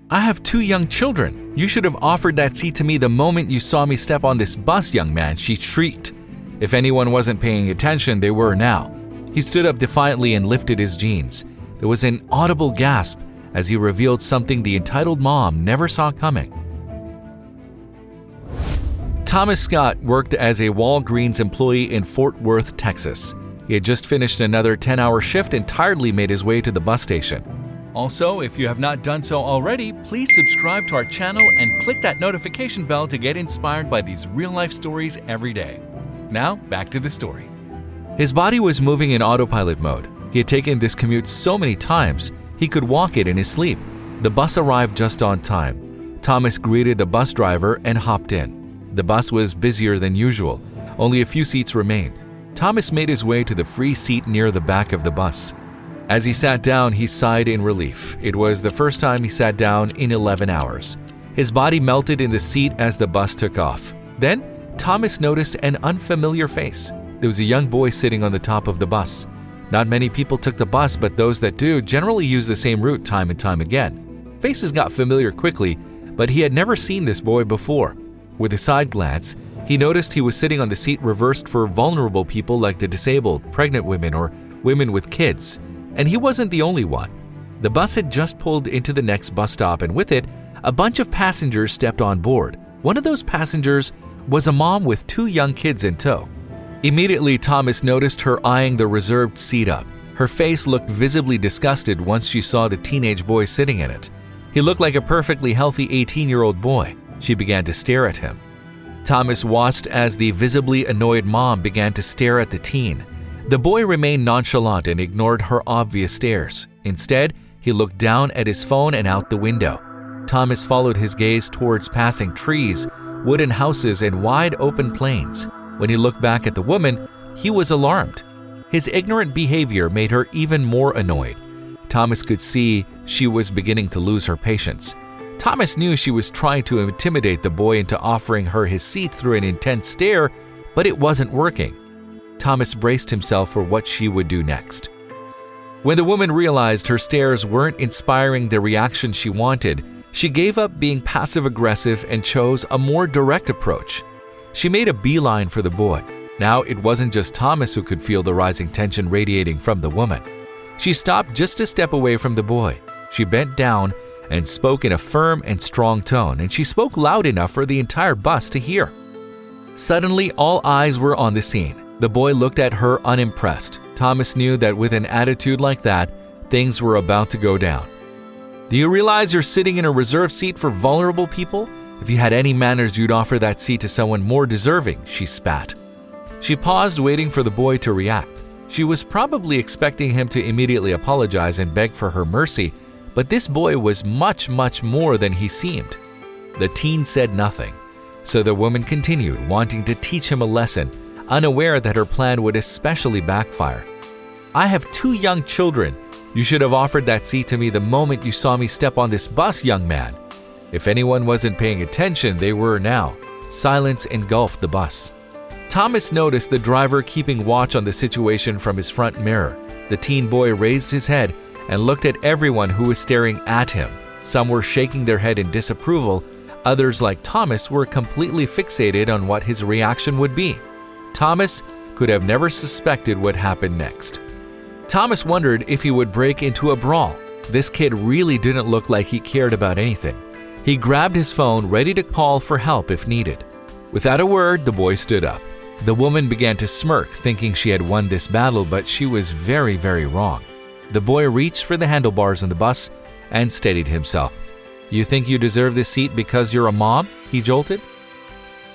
"I have 2 young children. You should have offered that seat to me the moment you saw me step on this bus, young man," she shrieked. If anyone wasn't paying attention, they were now. He stood up defiantly and lifted his jeans. There was an audible gasp as he revealed something the entitled mom never saw coming. Thomas Scott worked as a Walgreens employee in Fort Worth, Texas. He had just finished another 10-hour shift and tiredly made his way to the bus station. Also, if you have not done so already, please subscribe to our channel and click that notification bell to get inspired by these real-life stories every day. Now, back to the story. His body was moving in autopilot mode. He had taken this commute so many times, he could walk it in his sleep. The bus arrived just on time. Thomas greeted the bus driver and hopped in. The bus was busier than usual. Only a few seats remained. Thomas made his way to the free seat near the back of the bus. As he sat down, he sighed in relief. It was the first time he sat down in 11 hours. His body melted in the seat as the bus took off. Then, Thomas noticed an unfamiliar face. There was a young boy sitting on the top of the bus. Not many people took the bus, but those that do generally use the same route time and time again. Faces got familiar quickly, but he had never seen this boy before. With a side glance, he noticed he was sitting on the seat reversed for vulnerable people like the disabled, pregnant women, or women with kids. And he wasn't the only one. The bus had just pulled into the next bus stop, and with it, a bunch of passengers stepped on board. One of those passengers was a mom with 2 young kids in tow. Immediately, Thomas noticed her eyeing the reserved seat up. Her face looked visibly disgusted once she saw the teenage boy sitting in it. He looked like a perfectly healthy 18-year-old boy. She began to stare at him. Thomas watched as the visibly annoyed mom began to stare at the teen. The boy remained nonchalant and ignored her obvious stares. Instead, he looked down at his phone and out the window. Thomas followed his gaze towards passing trees, wooden houses, and wide open plains. When he looked back at the woman, he was alarmed. His ignorant behavior made her even more annoyed. Thomas could see she was beginning to lose her patience. Thomas knew she was trying to intimidate the boy into offering her his seat through an intense stare, but it wasn't working. Thomas braced himself for what she would do next. When the woman realized her stares weren't inspiring the reaction she wanted, she gave up being passive-aggressive and chose a more direct approach. She made a beeline for the boy. Now it wasn't just Thomas who could feel the rising tension radiating from the woman. She stopped just a step away from the boy. She bent down and spoke in a firm and strong tone, and she spoke loud enough for the entire bus to hear. Suddenly, all eyes were on the scene. The boy looked at her unimpressed. Thomas knew that with an attitude like that, things were about to go down. "Do you realize you're sitting in a reserved seat for vulnerable people? If you had any manners, you'd offer that seat to someone more deserving," she spat. She paused, waiting for the boy to react. She was probably expecting him to immediately apologize and beg for her mercy, but this boy was much, much more than he seemed. The teen said nothing, so the woman continued, wanting to teach him a lesson, unaware that her plan would especially backfire. "I have 2 young children. You should have offered that seat to me the moment you saw me step on this bus, young man." If anyone wasn't paying attention, they were now. Silence engulfed the bus. Thomas noticed the driver keeping watch on the situation from his front mirror. The teen boy raised his head and looked at everyone who was staring at him. Some were shaking their head in disapproval. Others, like Thomas, were completely fixated on what his reaction would be. Thomas could have never suspected what happened next. Thomas wondered if he would break into a brawl. This kid really didn't look like he cared about anything. He grabbed his phone, ready to call for help if needed. Without a word, the boy stood up. The woman began to smirk, thinking she had won this battle, but she was very, very wrong. The boy reached for the handlebars on the bus and steadied himself. "You think you deserve this seat because you're a mom?" he jolted.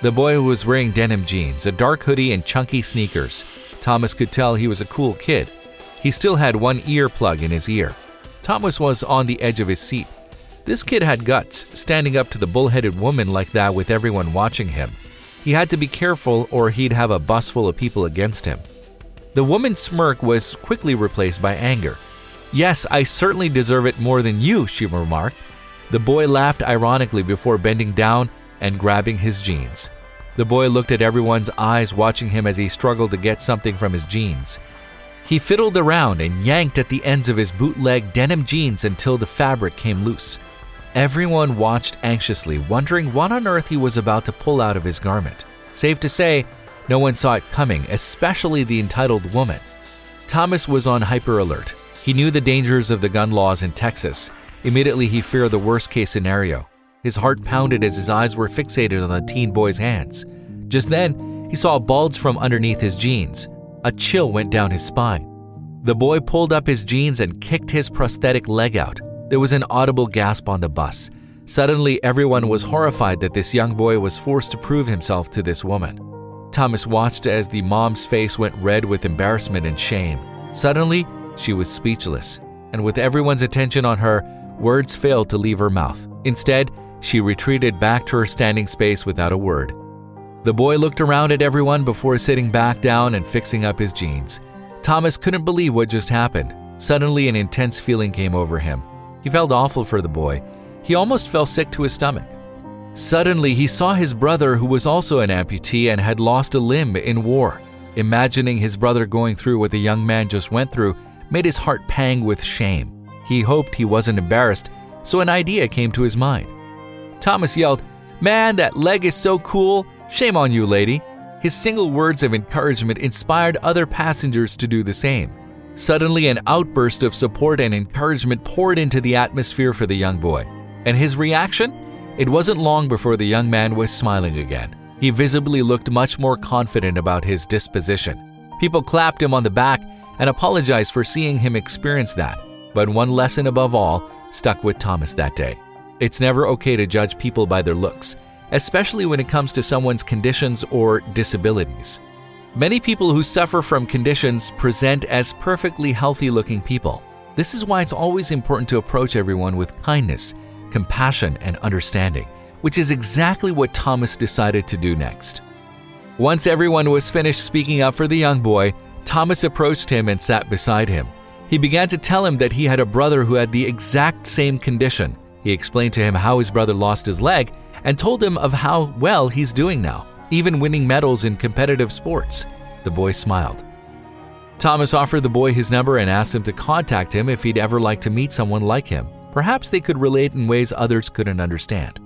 The boy was wearing denim jeans, a dark hoodie, and chunky sneakers. Thomas could tell he was a cool kid. He still had one earplug in his ear. Thomas was on the edge of his seat. This kid had guts, standing up to the bullheaded woman like that with everyone watching him. He had to be careful or he'd have a bus full of people against him. The woman's smirk was quickly replaced by anger. "Yes, I certainly deserve it more than you," she remarked. The boy laughed ironically before bending down and grabbing his jeans. The boy looked at everyone's eyes watching him as he struggled to get something from his jeans. He fiddled around and yanked at the ends of his bootleg denim jeans until the fabric came loose. Everyone watched anxiously, wondering what on earth he was about to pull out of his garment. Safe to say, no one saw it coming, especially the entitled woman. Thomas was on hyper alert. He knew the dangers of the gun laws in Texas. Immediately, he feared the worst-case scenario. His heart pounded as his eyes were fixated on the teen boy's hands. Just then, he saw a bulge from underneath his jeans. A chill went down his spine. The boy pulled up his jeans and kicked his prosthetic leg out. There was an audible gasp on the bus. Suddenly, everyone was horrified that this young boy was forced to prove himself to this woman. Thomas watched as the mom's face went red with embarrassment and shame. Suddenly, she was speechless, and with everyone's attention on her, words failed to leave her mouth. Instead, she retreated back to her standing space without a word. The boy looked around at everyone before sitting back down and fixing up his jeans. Thomas couldn't believe what just happened. Suddenly, an intense feeling came over him. He felt awful for the boy. He almost felt sick to his stomach. Suddenly, he saw his brother, who was also an amputee and had lost a limb in war. Imagining his brother going through what the young man just went through made his heart pang with shame. He hoped he wasn't embarrassed, so an idea came to his mind. Thomas yelled, "Man, that leg is so cool! Shame on you, lady!" His single words of encouragement inspired other passengers to do the same. Suddenly, an outburst of support and encouragement poured into the atmosphere for the young boy. And his reaction? It wasn't long before the young man was smiling again. He visibly looked much more confident about his disposition. People clapped him on the back and apologized for seeing him experience that. But one lesson above all stuck with Thomas that day. It's never okay to judge people by their looks, especially when it comes to someone's conditions or disabilities. Many people who suffer from conditions present as perfectly healthy-looking people. This is why it's always important to approach everyone with kindness, compassion, and understanding, which is exactly what Thomas decided to do next. Once everyone was finished speaking up for the young boy, Thomas approached him and sat beside him. He began to tell him that he had a brother who had the exact same condition. He explained to him how his brother lost his leg and told him of how well he's doing now, even winning medals in competitive sports. The boy smiled. Thomas offered the boy his number and asked him to contact him if he'd ever like to meet someone like him. Perhaps they could relate in ways others couldn't understand.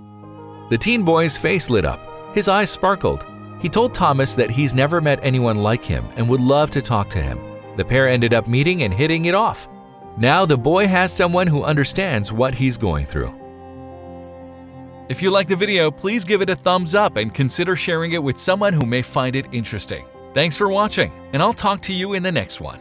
The teen boy's face lit up. His eyes sparkled. He told Thomas that he's never met anyone like him and would love to talk to him. The pair ended up meeting and hitting it off. Now the boy has someone who understands what he's going through. If you like the video, please give it a thumbs up and consider sharing it with someone who may find it interesting. Thanks for watching, and I'll talk to you in the next one.